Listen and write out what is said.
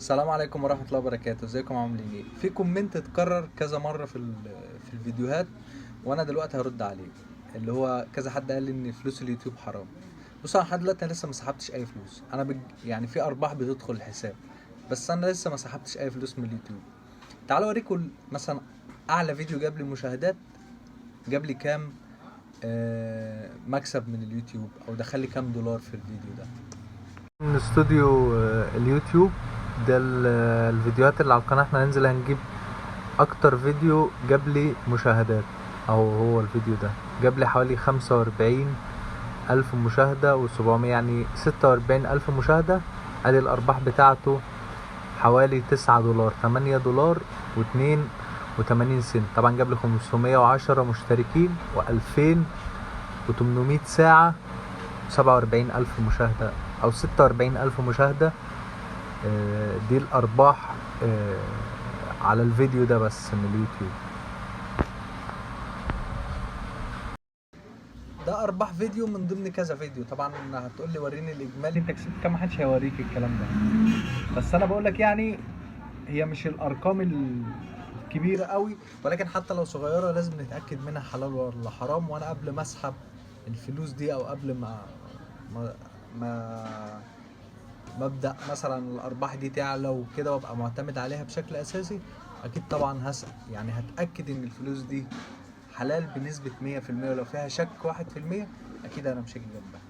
السلام عليكم ورحمة الله وبركاته، ازيكم عاملين ايه؟ في كومنت اتكرر كذا مرة في الفيديوهات، وانا دلوقتي هرد عليه. اللي هو كذا حد قال لي ان فلوس اليوتيوب حرام. بص، انا لحد دلوقتي انا لسه ما سحبتش اي فلوس. انا يعني في ارباح بتدخل الحساب، بس انا لسه ما سحبتش اي فلوس من اليوتيوب. تعالوا اوريكم مثلا اعلى فيديو جاب لي مشاهدات، جاب لي كام مكسب من اليوتيوب، او دخل لي كام دولار في الفيديو ده من استوديو اليوتيوب ده. الفيديوهات اللي على القناة احنا هننزل هنجيب اكتر فيديو جاب لي مشاهدات، او هو الفيديو ده جاب لي حوالي 45 الف مشاهدة و700، يعني 46 الف مشاهدة. ادي الارباح بتاعته حوالي 9 دولار، 8 دولار و82 سنت. طبعا جاب لي 510 مشتركين و2800 ساعة، 47 الف مشاهدة او 46 الف مشاهدة. دي الارباح على الفيديو ده بس من اليوتيوب. ده ارباح فيديو من ضمن كذا فيديو. طبعا هتقول لي وريني الاجمالي انت كسبت كام، محدش هيوريك الكلام ده، بس انا بقول لك يعني هي مش الارقام الكبيره قوي، ولكن حتى لو صغيره لازم نتاكد منها حلال ولا حرام. وانا قبل ما اسحب الفلوس دي، او قبل ما ما مبدأ مثلا الارباح دي تعلى وكده وابقى معتمد عليها بشكل اساسي، اكيد طبعا هسأل، يعني هتأكد ان الفلوس دي حلال بنسبة 100%، ولو فيها شك 1% اكيد انا مش هاجي جنبها.